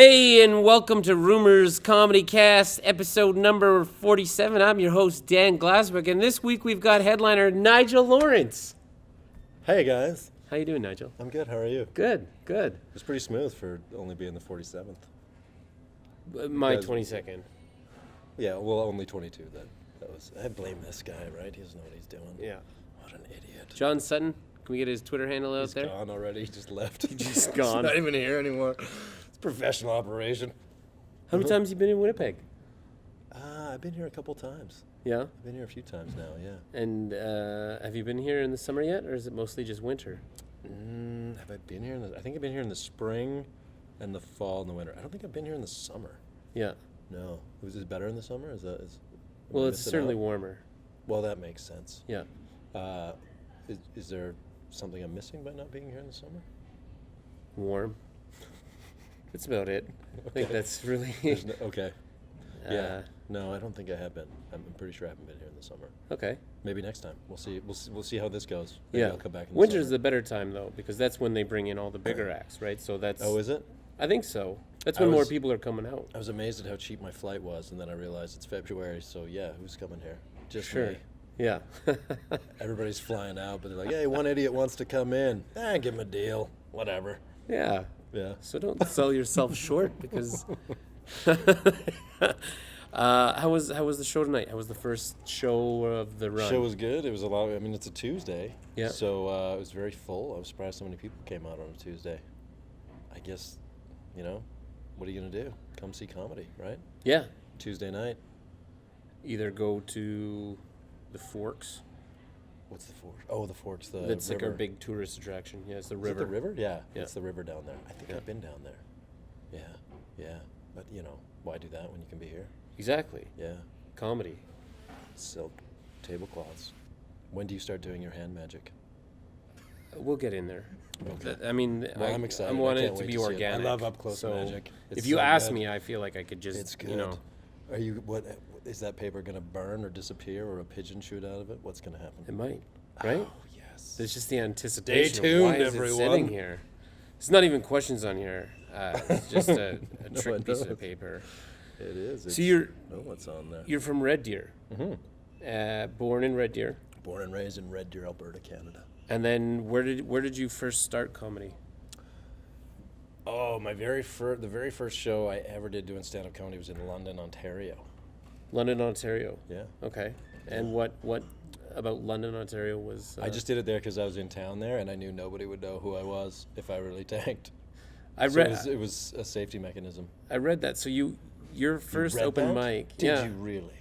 Hey, and welcome to Rumors Comedy Cast, episode number 47. I'm your host, Dan Glasswick, and this week we've got headliner Nigel Lawrence. Hey, guys. How you doing, Nigel? I'm good. How are you? Good. It's pretty smooth for only being the 47th. My Because- 22nd. Yeah, well, only 22 then. I blame this guy, right? He doesn't know what he's doing. Yeah. What an idiot. John Sutton, can we get his Twitter handle out He's there? gone already. He just left. He's He's gone. not even here anymore. It's a professional operation. How many times have you been in Winnipeg? I've been here a couple times. Yeah. I've been here a few times now, yeah. And have you been here in the summer yet, or is it mostly just winter? Have I been here? I think I've been here in the spring and the fall and the winter. I don't think I've been here in the summer. Yeah. No. Was it better in the summer? Well, it's certainly warmer. Well, that makes sense. Yeah. Is there something I'm missing by not being here in the summer? Warm. That's about it. I think that's really... Okay. Yeah. No, I don't think I have been. I'm pretty sure I haven't been here in the summer. Okay. Maybe next time. We'll see. We'll see how this goes. Maybe Yeah. I'll come back in the Winter's summer. the better time, though, because that's when they bring in all the bigger acts, right? So that's... Oh, is it? I think so. That's I when more was- people are coming out. I was amazed at how cheap my flight was, and then I realized it's February, so yeah, who's coming here? Just Sure. me. Yeah. Everybody's flying out, but they're like, hey, one idiot wants to come in. Give him a deal. Whatever. Yeah. Yeah. So don't sell yourself short because... how was the show tonight? How was the first show of the run? Show was good. It was a lot. I mean, it's a Tuesday. Yeah. So it was very full. I was surprised so many people came out on a Tuesday. I guess, what are you gonna do? Come see comedy, right? Yeah. Tuesday night. Either go to the Forks. What's the Forks? Oh, the Forks. That's like river. our big tourist attraction. Yeah, it's the Is river. it the river? Yeah. Yeah. It's the river down there. I think Yeah. I've been down there. Yeah. But why do that when you can be here? Exactly. Yeah. Comedy. Silk tablecloths. When do you start doing your hand magic? We'll get in there. Okay. I mean, Well, I'm excited. I I want can't it to wait be to see it. I organic. love up-close so magic. It's If you so ask good. me, I feel like I could just, It's good. Are you? What is that paper going to burn or disappear or a pigeon shoot out of it? What's going to happen? It might, right? Oh yes. There's just the anticipation. Stay of why tuned, is it everyone. sitting here? It's not even questions on here. It's just a No, trick I piece know. of paper. It is. So you're know what's on there. you're from Red Deer, born in Red Deer, Born and raised in Red Deer, Alberta, Canada. and then where did you first start comedy? Oh, the very first show I ever did doing stand-up comedy was in London, Ontario. London, Ontario. Yeah. Okay. And what about London, Ontario was? I just did it there because I was in town there, and I knew nobody would know who I was if I really tanked. I So read it was a safety mechanism. I read that. So your first Read open that? mic. Did yeah. you really?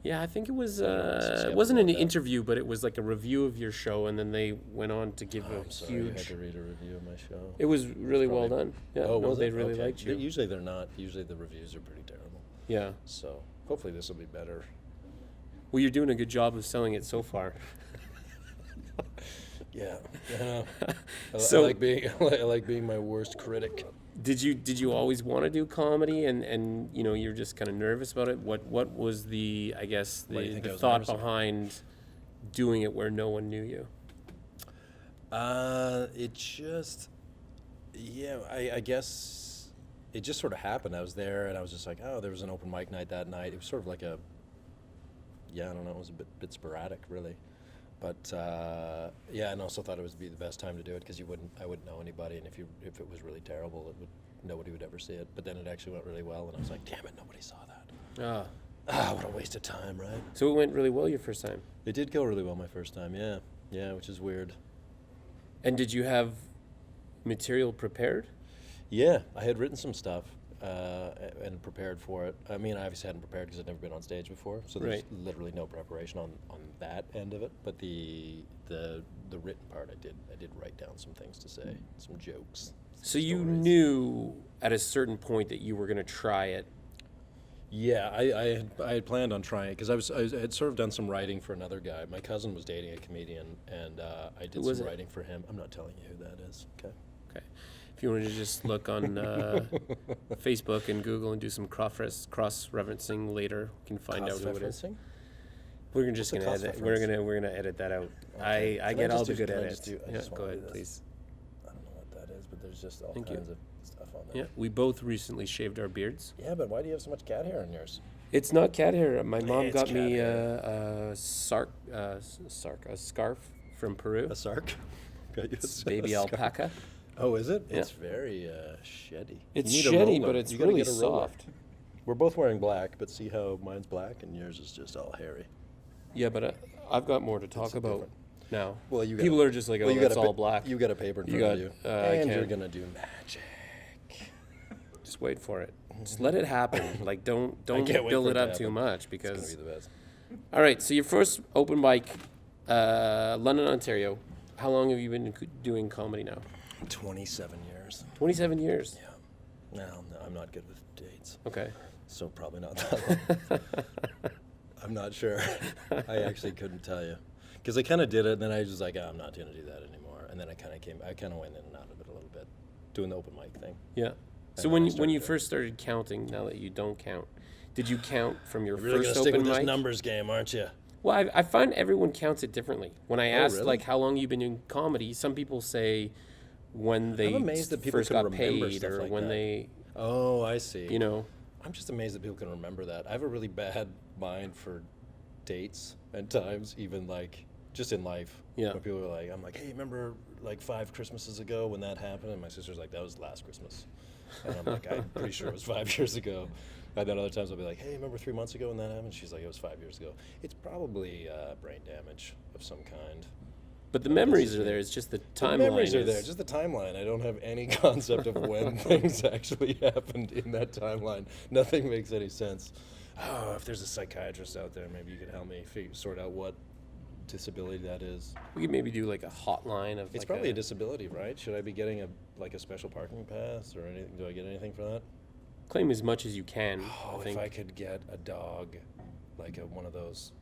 Yeah, I think it was. Saskatchewan It wasn't an about that. interview, but it was like a review of your show, and then they went on to give a I'm sorry, you had huge. to read a review of my show. It was really well Probably- done. Yeah, Oh, no, was they it? really Okay. liked you. Usually they're not. Usually the reviews are pretty terrible. Yeah. So hopefully this will be better. Well, you're doing a good job of selling it so far. Yeah. I So- like being I like being my worst critic. Did you always want to do comedy, and you're just kind of nervous about it? What was the Why do you think I the was thought nervous about it? behind doing it where no one knew you? It just, yeah, I guess it just sort of happened. I was there and I was just like, oh, there was an open mic night that night. It was sort of like I don't know, it was a bit sporadic really. But yeah, and also thought it would be the best time to do it because I wouldn't know anybody, and if it was really terrible, nobody would ever see it. But then it actually went really well, and I was like, damn it, nobody saw that. What a waste of time, right? So it went really well your first time. It did go really well my first time, yeah, which is weird. And did you have material prepared? Yeah, I had written some stuff and prepared for it. I mean, I obviously hadn't prepared because I'd never been on stage before, so there's Right. literally no preparation on that end of it. But the written part, I did write down some things to say, some jokes. So you stories. knew at a certain point that you were going to try it. Yeah, I had planned on trying it because I had sort of done some writing for another guy. My cousin was dating a comedian, and I did Who was some it? writing for him. I'm not telling you who that is. Okay. Okay. If you wanted to just look on Facebook and Google and do some cross-referencing later, you can find out who it is. Cross-referencing? We're just What's a gonna edit. cross-reference? We're gonna edit that out. Okay. I Can get I all just the do- good can I edits. just do- I Yeah, just go wanna do ahead, this. please. I don't know what that is, but there's just all Thank you. kinds of stuff on them. Yeah, we both recently shaved our beards. Yeah, but why do you have so much cat hair on yours? It's not cat hair. My mom It's got cat me hair. a scarf from Peru. A sark? Got you It's a baby scarf. alpaca. Oh, is it? Yeah. It's very sheddy. It's You need a shitty, roller. but it's You gotta really get a roller. soft. We're both wearing black, but see how mine's black and yours is just all hairy. Yeah, but I've got more to talk It's about different. now. Well, you got People are just like, oh, you that's got all black. You got a paper in You front got, of you, I and you're can't. gonna do magic. Just wait for it. Just let it happen. Like, don't can't wait build for it it to up too happen. much It's because. gonna be the best. All right, so your first open mic, London, Ontario. How long have you been doing comedy now? 27 years. 27 years. Yeah. No, I'm not good with dates, Okay. so probably not that long. I'm not sure. I actually couldn't tell you, because I kind of did it, and then I was like, oh, I'm not gonna do that anymore. And then I kind of went in and out of it a little bit, doing the open mic thing. Yeah. So then I when you started first started counting, now that you don't count, did you count from your You're really first gonna stick open with this mic? numbers game, aren't you? Well, I find everyone counts it differently. When I ask really? like how long you've been doing comedy, some people say when they amazed that people first can got remember paid stuff or like when that. they, Oh, I see. you know. I'm just amazed that people can remember that. I have a really bad mind for dates and times, even like just in life. Yeah. When people are like, I'm like, hey, remember like 5 Christmases ago when that happened? And my sister's like, that was last Christmas. And I'm like, I'm pretty sure it was 5 years ago. And then other times I'll be like, hey, remember 3 months ago when that happened? She's like, it was 5 years ago. It's probably brain damage of some kind. But the memories are there. It's just the timeline. The memories are is- there, just the timeline. I don't have any concept of when things actually happened in that timeline. Nothing makes any sense. Oh, if there's a psychiatrist out there, maybe you could help me sort out what disability that is. We could maybe do like a hotline of. It's like probably a disability, right? Should I be getting a special parking pass or anything? Do I get anything for that? claim as much as you can. Oh, I think. if I could get a dog, like one of those,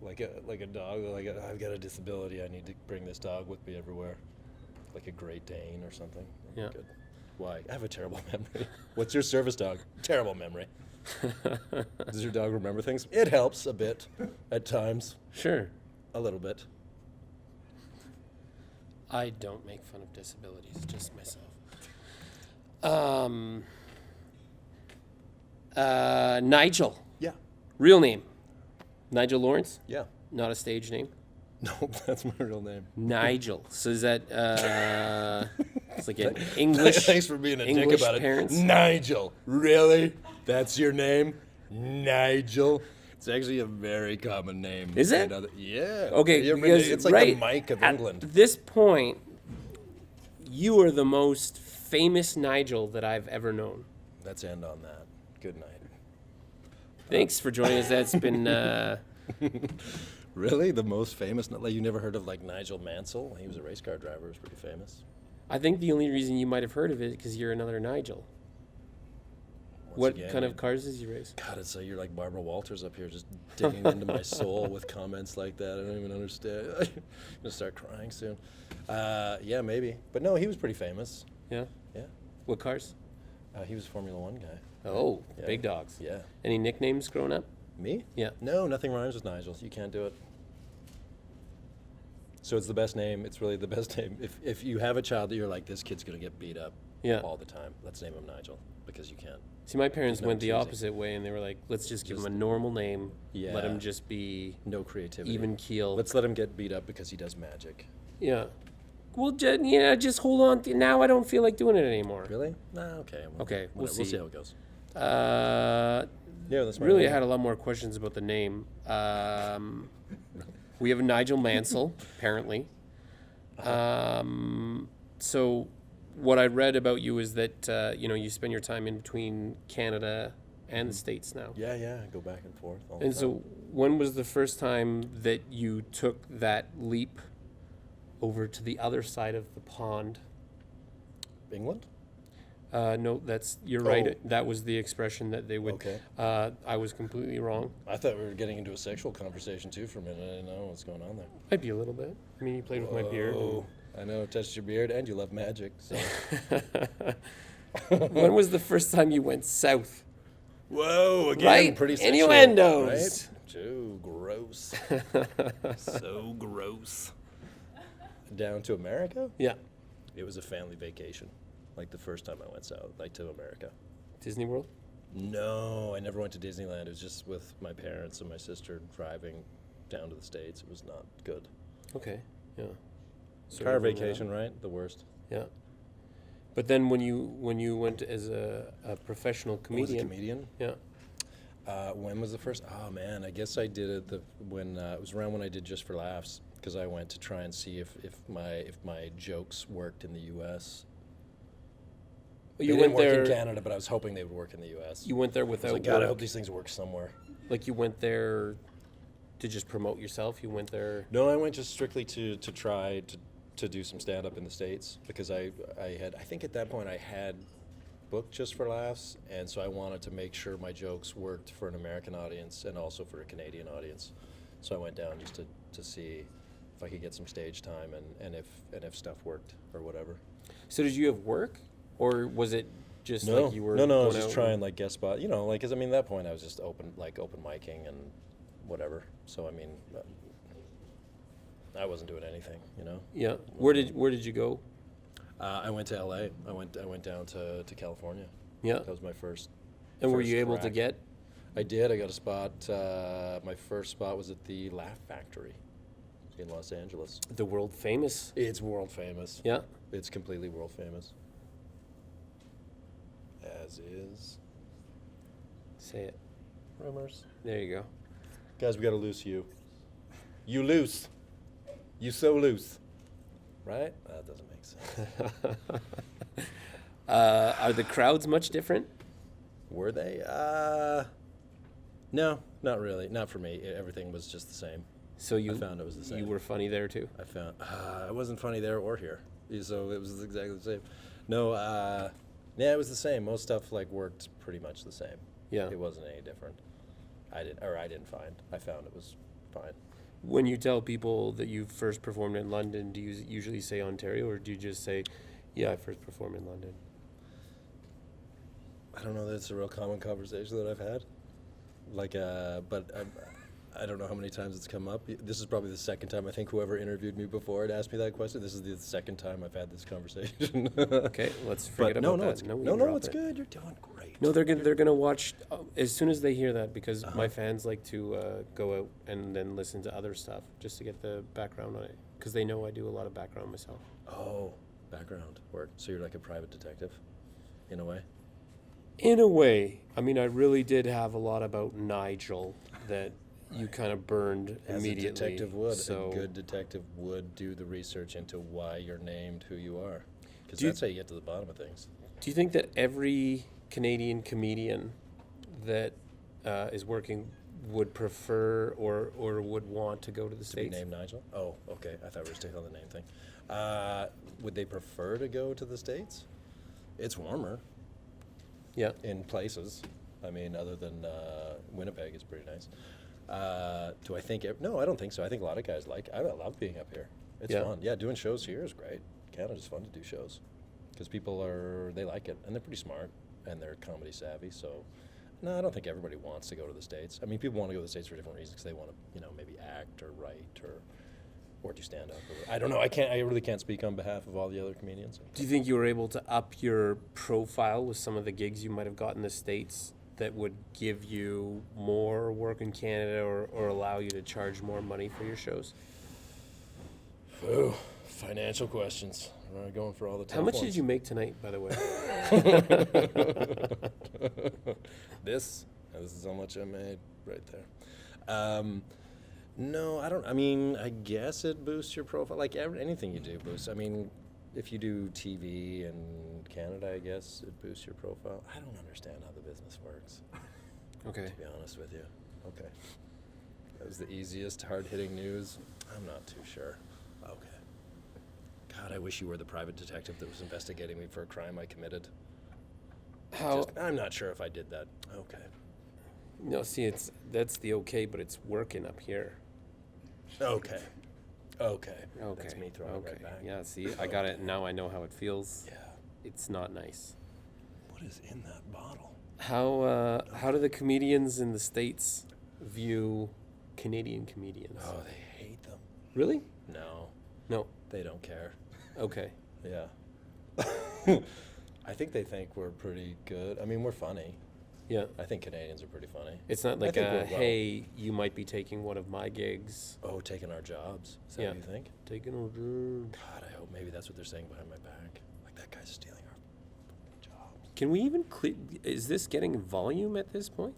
like a dog, I've got a disability. I need to bring this dog with me everywhere, like a Great Dane or something. That'd be Yeah. Good. Why? I have a terrible memory. What's your service dog? Terrible memory. Does your dog remember things? It helps a bit at times, Sure. a little bit. I don't make fun of disabilities, just myself. Nigel. Yeah. Real name. Nigel Lawrence? Yeah. Not a stage name. No, that's my real name. Nigel. So is that it's like an English Thanks for being a English dick about parents? it. Nigel. Really? That's your name? Nigel. It's actually a very common name. Is it? Yeah. Okay, You ever been because to- it's like right the Mike of at England. this point, you are the most famous Nigel that I've ever known. Let's end on that. Good night. Thanks for joining us. That's been Really? The most famous? Like, you never heard of like Nigel Mansell? He was a race car driver. He was pretty famous. I think the only reason you might have heard of it because you're another Nigel. What again, kind of you- cars does he race? God, it's like you're like Barbara Walters up here, just digging into my soul with comments like that. I don't even understand. I'm gonna start crying soon. Yeah, maybe. But no, he was pretty famous. Yeah. Yeah. What cars? He was a Formula One guy. Oh, Yeah. big dogs. Yeah. Any nicknames growing up? Me? Yeah. No, nothing rhymes with Nigel. You can't do it. So it's the best name. It's really the best name. If you have a child that you're like, this kid's gonna get beat up Yeah. all the time, let's name him Nigel, because you can't. See, my parents no went the choosing. opposite way, and they were like, let's just give him Just- a normal name. Yeah. Let him just be No creativity. even keel. Let's let him get beat up because he does magic. Yeah. Well, just hold on. Now I don't feel like doing it anymore. Really? Nah, okay. Okay, we'll We'll see see. how it goes. Yeah, that's my really, I name. had a lot more questions about the name. We have Nigel Mansell, apparently. So, what I read about you is that you spend your time in between Canada and the States now. Yeah, I go back and forth all the And time. so, when was the first time that you took that leap over to the other side of the pond? England? No, you're right. Oh. That was the expression that they would. Okay. I was completely wrong. I thought we were getting into a sexual conversation too for a minute. I didn't know what's going on there. Might be a little bit. I mean, you played with my beard. Oh, I know, touched your beard, and you love magic. So. When was the first time you went south? Whoa, again, Right? pretty sexual. Innuendos. Right? Too gross. So gross. Down to America? Yeah. It was a family vacation. like the first time I went south, like to America. Disney World? No, I never went to Disneyland. It was just with my parents and my sister driving down to the States. It was not good. Okay, yeah. So Car you were, vacation, right? The worst. Yeah. But then when you went as a professional Was a comedian, comedian? yeah, When was the first? Oh man, I guess I did it when it was around when I did Just for Laughs, because I went to try and see if my jokes worked in the U.S. you They went didn't work there. in Canada, but I was hoping they would work in the U.S. You went there I was without like, God, I work. hope these things work somewhere. Like you went there to just promote yourself. You went there. No, I went just strictly to try to do some stand up in the States, because I think at that point I had booked Just for Laughs, and so I wanted to make sure my jokes worked for an American audience and also for a Canadian audience. So I went down just to see if I could get some stage time and if stuff worked or whatever. So did you have work, or was it just No, like you were? no, I going was just out trying like guest spot, like, because I mean at that point I was just open micing and whatever. So I mean, I wasn't doing anything, Yeah. Where did you go? I went to L.A. I went down to California. Yeah. That was my first. And were first you able to crack. get? I did. I got a spot. My first spot was at the Laugh Factory in Los Angeles. The world famous. It's world famous. Yeah. It's completely world famous. As is. Say it. Rumors. There you go. Guys, we got to loose you. You loose. You so loose. Right? That doesn't make sense. Are the crowds much different? Were they? No, not really. Not for me. Everything was just the same. So I found it was the same. You were funny there too. I found I wasn't funny there or here, so it was exactly the same. No, yeah, it was the same. Most stuff like worked pretty much the same. Yeah. It wasn't any different. I found it was fine. When you tell people that you first performed in London, do you usually say Ontario, or do you just say, "Yeah, I first performed in London"? I don't know that it's a real common conversation that I've had. Like, but I don't know how many times it's come up. This is probably the second time. I think whoever interviewed me before had asked me that question. This is the second time I've had this conversation. Okay, let's forget But no, about no, that. it's we no, can no, drop it's it. good. You're doing great. No, they're gonna watch as soon as they hear that, because Uh-huh. my fans like to go out and then listen to other stuff just to get the background on it, because they know I do a lot of background myself. Oh, background work. So you're like a private detective, in a way. In a way, I mean, I really did have a lot about Nigel that you kind of burned As immediately. a detective would. So A good detective would do the research into why you're named who you are, because Do you- that's how you get to the bottom of things. do you think that every Canadian comedian that is working would prefer or would want to go to the To be States? named Nigel? Oh, okay. I thought we were sticking on the name thing. Would they prefer to go to the States? It's warmer Yeah. in places. I mean, other than Winnipeg is pretty nice. Do I think? No, I don't think so. I think a lot of guys I love being up here. It's Yeah. fun. Yeah, doing shows here is great. Canada's fun to do shows because people they like it, and they're pretty smart, and they're comedy savvy. So, no, I don't think everybody wants to go to the States. I mean, people want to go to the States for different reasons, because they want to, maybe act or write or do stand up. I don't know. I really can't speak on behalf of all the other comedians. Do you think you were able to up your profile with some of the gigs you might have got in the States that would give you more work in Canada, or allow you to charge more money for your shows? Ooh, financial questions. We're going for all the tough How much ones. did you make tonight, by the way? This is how much I made right there. No, I don't. I mean, I guess it boosts your profile. Like anything you do boosts. I mean, if you do TV in Canada, I guess it boosts your profile. I don't understand how the business works, Okay. to be honest with you. Okay. That was the easiest, hard-hitting news. I'm not too sure. Okay. God, I wish you were the private detective that was investigating me for a crime I committed. I'm not sure if I did that. Okay. No, see, that's the okay, but it's working up here. Okay. Okay. Okay. That's me throwing it right back. Yeah, see, I got it. Now I know how it feels. Yeah. It's not nice. What is in that bottle? How do the comedians in the States view Canadian comedians? Oh, they hate them. Really? No, No. they don't care. Okay. Yeah. I think they think we're pretty good. I mean, we're funny. Yeah. I think Canadians are pretty funny. It's not like think we're well. hey, you might be taking one of my gigs. Oh, taking our jobs. Is that Yeah. what you think? Taking our jobs. God, I hope maybe that's what they're saying behind my back. Like, that guy's stealing our jobs. Can we even is this getting volume at this point?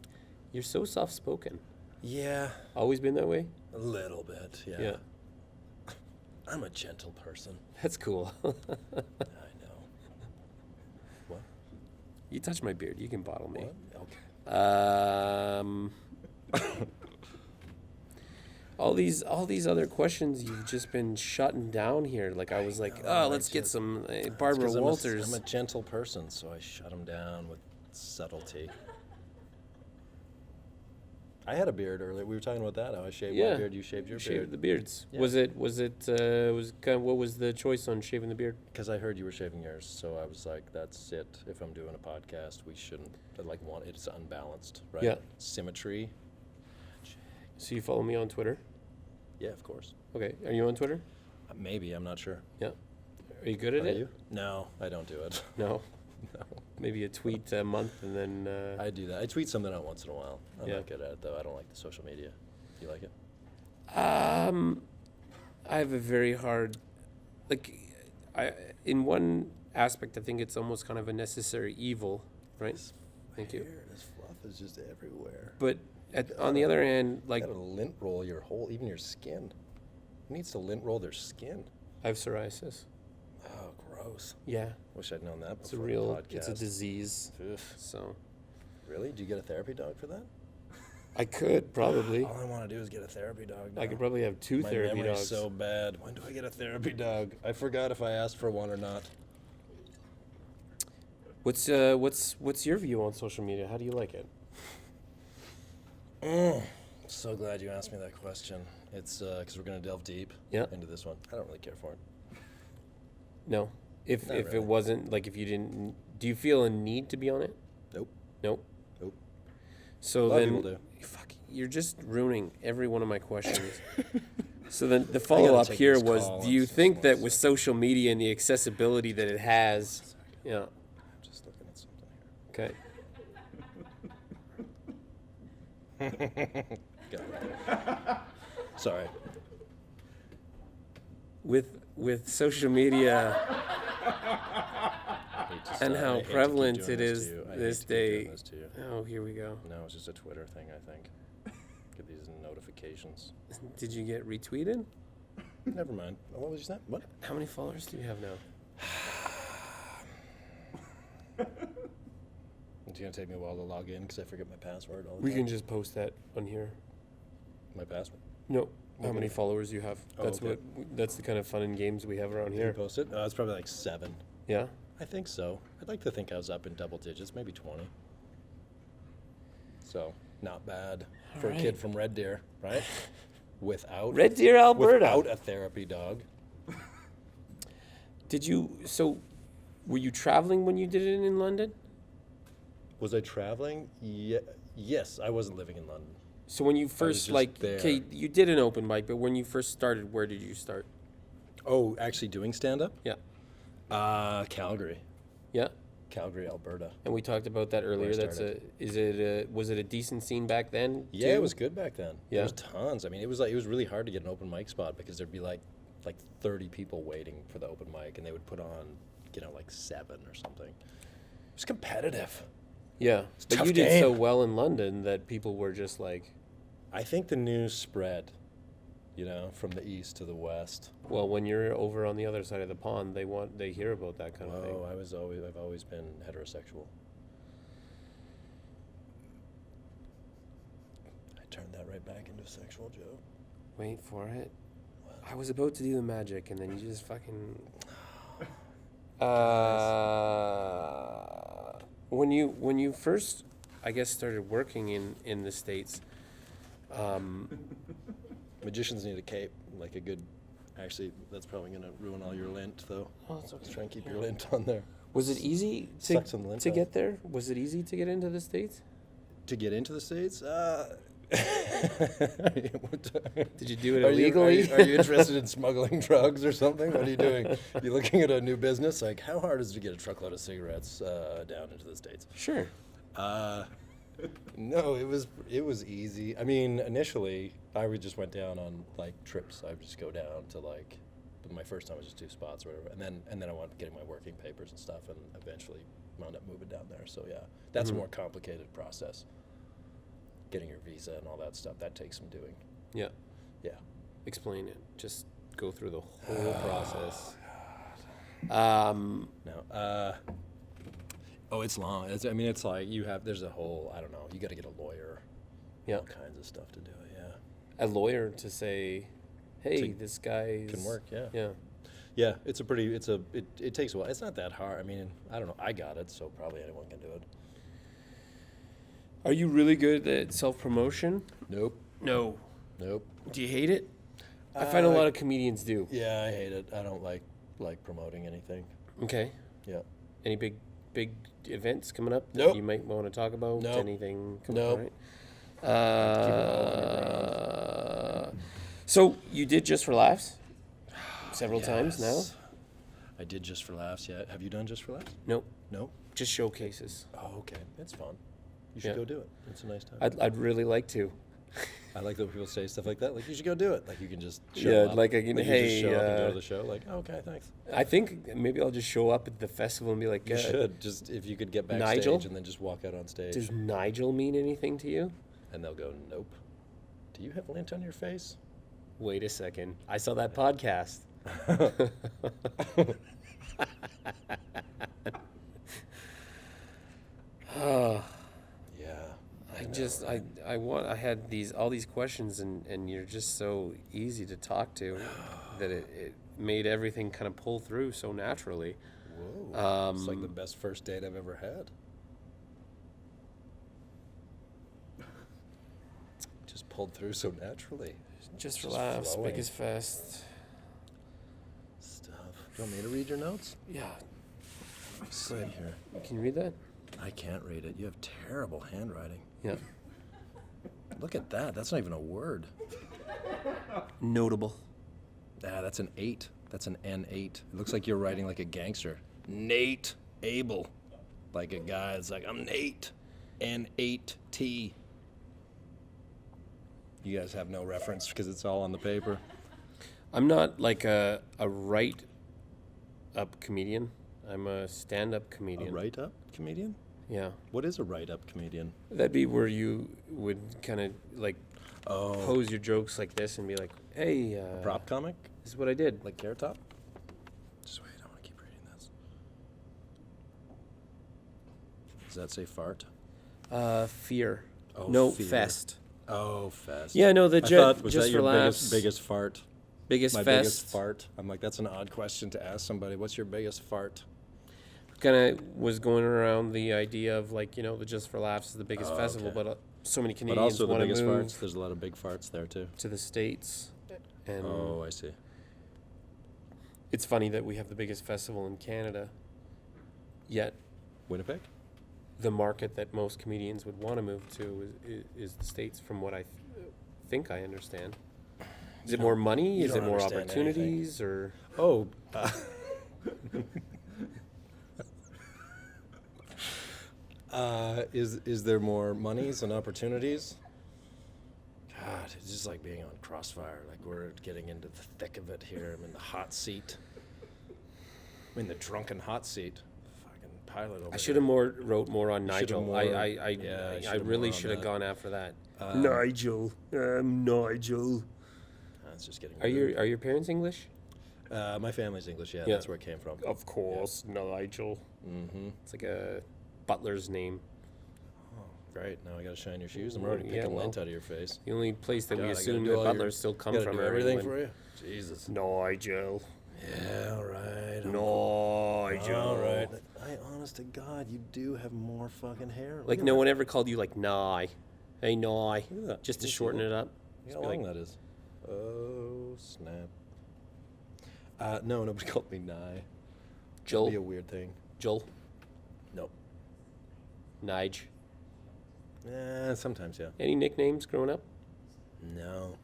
You're so soft-spoken. Yeah, Always been that way? a little bit, yeah. Yeah. I'm a gentle person. That's cool. I know. What? You touch my beard, you can bottle me. What? Okay. All these other questions you've just been shutting down here. Like I was like, know, let's get some It's Barbara 'cause Walters. I'm a gentle person, so I shut him down with subtlety. I had a beard earlier. We were talking about that. How I shaved Yeah. my beard. You shaved your Shaved beard. the beards. Yeah. Was kind of, what was the choice on shaving the beard? Because I heard you were shaving yours, so I was like, "That's it. If I'm doing a podcast, we shouldn't it's unbalanced, right? Yeah. Symmetry. So you follow me on Twitter? Yeah, of course. Okay. Are you on Twitter? Maybe, I'm not sure. Yeah. Are you good at Are it? you? No, I don't do it. No. No. Maybe a tweet a month and then. I do that. I tweet something out once in a while. I'm Yeah. not good at it though. I don't like the social media. Do you like it? I have a very hard, in one aspect, I think it's almost kind of a necessary evil, right? Thank you. This fluff is just everywhere. But on the other hand, You gotta lint roll your even your skin. Who needs to lint roll their skin? I have psoriasis. Oh, gross. Yeah, Wish I'd known that it's a before real, the podcast. it's a disease. Ugh. So Really? Do you get a therapy dog for that? I could probably. All I want to do is get a therapy dog now. I could probably have two My therapy memory's dogs. so bad. When do I get a therapy dog? I forgot if I asked for one or not. What's your view on social media? How do you like it? So glad you asked me that question. It's because we're going to delve deep Yeah. into this one. I don't really care for it. No. If Not it really. wasn't if you didn't, do you feel a need to be on it? Nope. Nope. Nope. So A lot of then, people do. fuck, you're just ruining every one of my questions. So then the follow up take here this was: call. do you It's think just that one with second. social media and the accessibility that it has, yeah, I'm just looking at something here. okay, Got it. Sorry. with social media Hate to and stop. I how hate to keep prevalent doing it this is to you. I hate this to keep doing day. this to you. Oh, here we go. No, it's just a Twitter thing, I think. Get these notifications. Did you get retweeted? Never mind. What was you saying? What? How many followers do you have now? It's going to take me a while to log in because I forget my password all the We time. can just post that on here. My password? No, how Okay. many followers you have? Oh, That's okay. that's the kind of fun and games we have around Can you here. post it? It's probably like 7. Yeah. I think so. I'd like to think I was up in double digits, maybe 20. So, not bad for a Alright. kid from Red Deer, right? Without Red Deer Alberta. without a therapy dog. Were you traveling when you did it in London? Was I traveling? Yes, I wasn't living in London. So when you first just there. okay, you did an open mic, but when you first started, where did you start? Oh, actually doing stand-up? Yeah. Calgary. Yeah. Calgary, Alberta. And we talked about that earlier. Was it a decent scene back then? Yeah, too? it was good back then. Yeah. There was tons. I mean, it was really hard to get an open mic spot because there'd be like 30 people waiting for the open mic, and they would put on, 7 or something. It was competitive. Yeah. a But tough you did game. so well in London that people were just like, I think the news spread, from the east to the west. well, when you're over on the other side of the pond, they hear about that kind of thing. Oh, I've always been heterosexual. I turned that right back into a sexual joke. Wait for it. I was about to do the magic, and then you just fucking. When you first, I guess, started working in the States, Magicians need a cape, like a good. Actually, that's probably gonna ruin all your lint, though. oh, it's okay. Let's try and keep your lint on there. Was it easy Suck some lint to out. get there? Was it easy to get into the States? To get into the States, Did you do it illegally? Are you interested in smuggling drugs or something? What are you doing? You looking at a new business? Like, how hard is it to get a truckload of cigarettes down into the States? Sure. No, it was easy. I mean, initially, I would just went down on like trips. I would just go down to like, but my first time was just 2 spots or whatever, and then I wound up getting my working papers and stuff, and eventually wound up moving down there. So yeah, that's a more complicated process. Getting your visa and all that stuff, that takes some doing. Yeah. Yeah. Explain it. Just go through the whole process. No. Oh, it's long. It's like there's a whole, I don't know, you got to get a lawyer. Yeah. All kinds of stuff to do it, yeah. A lawyer to say, hey, this guy can work, yeah. Yeah. Yeah, it takes a while. It's not that hard. I mean, I don't know. I got it, so probably anyone can do it. Are you really good at self-promotion? Nope. No. Nope. Do you hate it? I find a lot of comedians do. Yeah, I hate it. I don't like promoting anything. Okay. Yeah. Any big events coming up that Nope. you might want to talk about? Nope. Anything? Nope. Right? Keep it all underground. So you did Just for Laughs several times now? Yes. I did Just for Laughs, yeah. Have you done Just for Laughs? Nope. No? Just showcases. Oh, okay. It's fun. You should Yeah. go do it. It's a nice time. I'd really like to. I like that when people say stuff like that. Like, you should go do it. Like, you can just show Yeah, up. like, you just show up and hey, go to the show. Like, okay, thanks. I think maybe I'll just show up at the festival and be like, You should. Just, if you could get backstage Nigel? and then just walk out on stage. Does Nigel mean anything to you? And they'll go, nope. Do you have lint on your face? Wait a second. I saw that podcast. Oh, Yeah. I had all these questions and you're just so easy to talk to that it made everything kind of pull through so naturally. Whoa. It's like the best first date I've ever had. Just pulled through so naturally. Just for Just Laughs, flowing. Biggest Fest. Stuff. Do you want me to read your notes? Yeah. Let me see here. Can you read that? I can't read it. You have terrible handwriting. Yeah. Look at that. That's not even a word. Notable. Ah, that's an 8. That's an N8. It looks like you're writing like a gangster. Nate Abel. Like a guy that's like, I'm Nate. N8T. You guys have no reference because it's all on the paper. I'm not like a write-up comedian. I'm a stand-up comedian. A write-up comedian? Yeah. What is a write-up comedian? That'd be where you would kind of like pose your jokes like this and be like, hey, Prop comic? this is what I did. Like Carrot Top? Just wait, I want to keep reading this. Does that say fart? Fear. Oh, no, fear. Fest. Oh, Fest. Yeah, no, the I thought, was Just that for your Laughs. biggest fart? Biggest My Fest. biggest fart? I'm like, that's an odd question to ask somebody. What's your biggest fart? Kind of was going around the idea of like, the Just for Laughs is the biggest festival, okay. but so many But Canadians also the want to biggest move farts. There's a lot of big farts there too. to the States. And Oh, I see. it's funny that we have the biggest festival in Canada, yet Winnipeg? the market that most comedians would want to move to is the States, from what I think I understand. Is it more money? you Is it don't more understand opportunities? Or Oh. Is there more monies and opportunities? God, it's just like being on Crossfire. Like, we're getting into the thick of it here. I'm in the hot seat. I'm in the drunken hot seat. Fucking pilot over I should have here. wrote more on You should have Nigel. more- I yeah, you should have really more on should have that. gone after that. Nigel, Nigel. It's just getting Are rude. your parents English? My family's English, yeah, Yeah. that's where it came from. Of course, Nigel. Mm-hmm. It's like a butler's name. Great, now I gotta shine your shoes. I'm already Yeah, picking well, lint out of your face. The only place that God, we I gotta assume do that all your- butlers still come Gotta from do are everything England. for you? Jesus. Nigel. Yeah, all right. Nigel. All right. Honest to God, you do have more fucking hair. Like, no one ever called you, like, Nye. Hey, Nye. Look at that. Just to Look at shorten that. it up. How Just be long like, that is. Oh, snap. No, nobody called me Nye. That'd be a Joel. weird thing. Joel. Nope. Nige. Sometimes, yeah. Any nicknames growing up? No.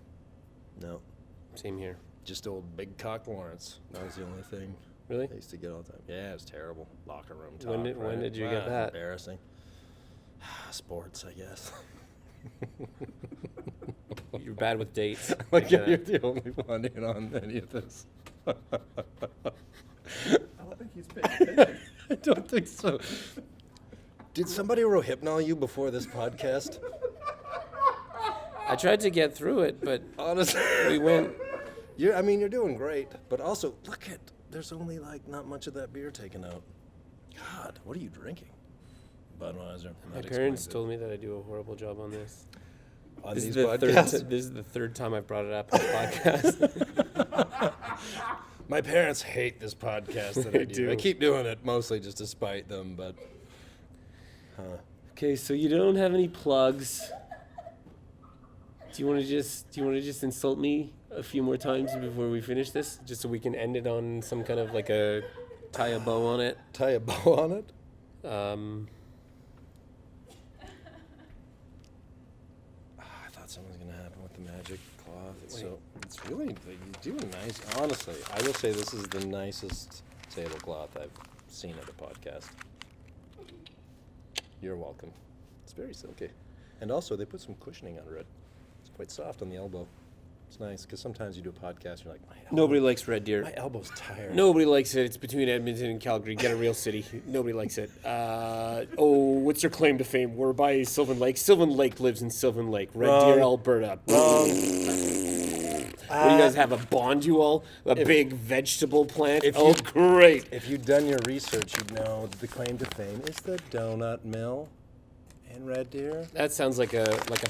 Same here. Just old Big Cock Lawrence. That was the only thing Really? I used to get all the time. Yeah, it was terrible. Locker room talk. When did you get that? Embarrassing. Sports, I guess. You're bad with dates. Like, you're the only one in on any of this. I don't think he's paying attention. I don't think so. Did somebody rohypnol you before this podcast? I tried to get through it, but Honestly, we went. you're doing great, but also there's only like not much of that beer taken out. God, what are you drinking? Budweiser. My parents told me that I do a horrible job on this. On This these is, podcasts. this is the third time I've brought it up on the podcast. My parents hate this podcast that I do. do. I keep doing it mostly just to spite them, but Okay, so you don't have any plugs. Do you want to just insult me a few more times before we finish this, just so we can end it on some kind of like tie a bow on it? tie a bow on it. I thought something was gonna happen with the magic cloth. It's really you're doing nice. Honestly, I will say this is the nicest tablecloth I've seen at a podcast. You're welcome. It's very silky, and also they put some cushioning under it. It's quite soft on the elbow. It's nice because sometimes you do a podcast, you're like, my elbow, Nobody likes Red Deer. my elbow's tired. Nobody likes it. It's between Edmonton and Calgary. Get a real city. Nobody likes it. What's your claim to fame? We're by Sylvan Lake. Sylvan Lake lives in Sylvan Lake. Red Deer, Alberta. What do you guys have, a bonduol? A big vegetable plant? Great. If you'd done your research, you'd know that the claim to fame is the donut mill in Red Deer. That sounds like a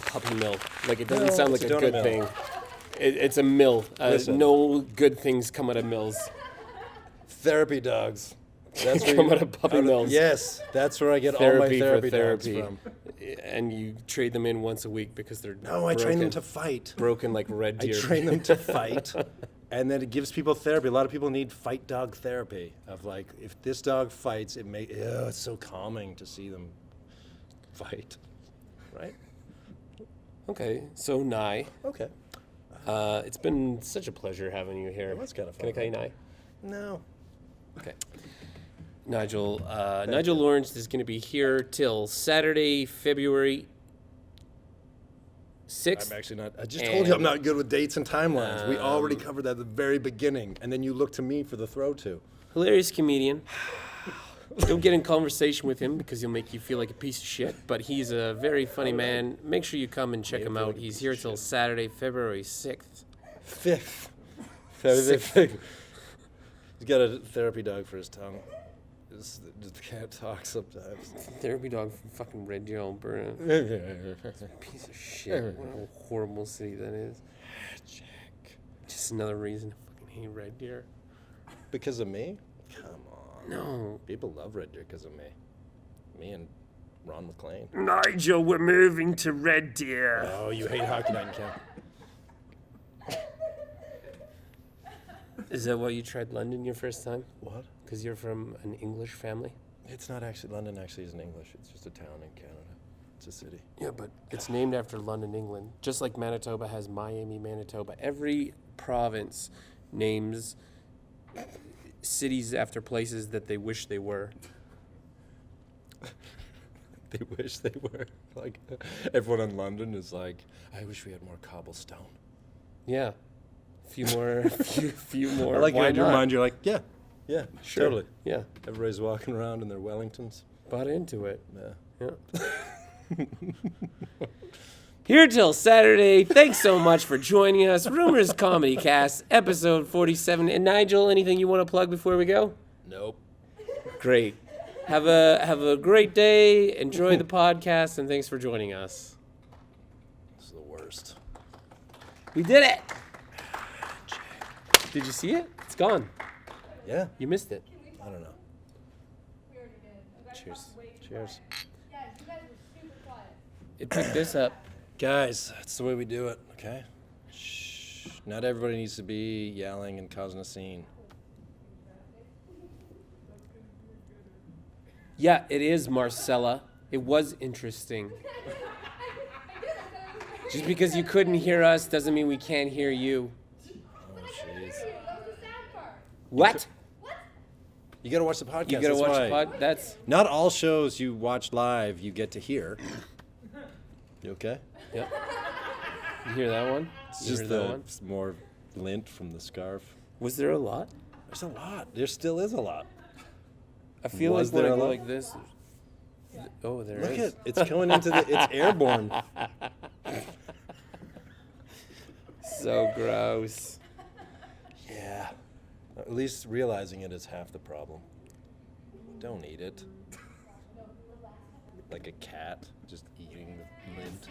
puppy mill. Like, it doesn't No, sound it's like a a donut good mill. thing. It's a mill. Listen. No good things come out of mills. Therapy dogs. That's where Come you- out of puppy mills. Yes, that's where I get all my Therapy therapy for dogs therapy. from. And you trade them in once a week because they're No, I train them to fight. broken like Red I Deer. train them to fight, and then it gives people therapy. A lot of people need fight dog therapy. Of like, if this dog fights, it's so calming to see them fight, right? Okay, so Nye. Okay. It's been such a pleasure having you here. Well, that's kinda Can I fun. call you Nye? No. Okay. Nigel Lawrence is going to be here till Saturday, February 6th. I'm actually not. I just told you I'm not good with dates and timelines. We already Um, covered that at the very beginning, and then you look to me for the throw to. Hilarious comedian. Don't get in conversation with him because he'll make you feel like a piece of shit, but he's a very funny man. Make sure you come and check Made him me feel out. like a He's piece here of till shit. Saturday, February 6th. Fifth. Sixth. He's got a therapy dog for his tongue. Just can't talk sometimes. Therapy dog from fucking Red Deer Alberta. Piece of shit. What a horrible city that is. Just another reason to fucking hate Red Deer. Because of me? Come on. No. People love Red Deer because of me. Me and Ron McLean. Nigel, we're moving to Red Deer. Oh, you hate Hockey Night in Camp. Is that why you tried London your first time? What? Because you're from an English family? It's not actually, London actually isn't English. It's just a town in Canada. It's a city. Yeah, but it's named after London, England. Just like Manitoba has Miami, Manitoba. Every province names cities after places that they wish they were. They wish they were. Like, everyone in London is like, I wish we had more cobblestone. Yeah. Few more. I like Why in your not? mind, you're like, yeah, Sure. totally. Yeah. Everybody's walking around in their Wellingtons. Bought into it. Yeah. Yeah. Here till Saturday. Thanks so much for joining us. Rumors Comedy Cast, episode 47. And Nigel, anything you want to plug before we go? Nope. Great. Have a great day. Enjoy the podcast, and thanks for joining us. This is the worst. We did it. Did you see it? It's gone. Yeah. You missed it. I don't know. Cheers. Cheers. Guys, you guys are super quiet. It picked this up. Guys, that's the way we do it, okay? Shh. Not everybody needs to be yelling and causing a scene. Yeah, it is, Marcella. It was interesting. Just because you couldn't hear us doesn't mean we can't hear you. Oh, jeez. That was the sad part. What? You gotta watch the podcast. You gotta that's watch why. the pod? That's... Not all shows you watch live you get to hear. You okay? Yep. You hear that one? It's You just heard the that one? more lint from the scarf. Was there a lot? There's a lot. There still is a lot. I feel Was like when I there a go lot? like this... Oh, there Look is. at it's going into the. It's airborne. So gross. Yeah. At least realizing it is half the problem. Don't eat it. Like a cat just eating the lint.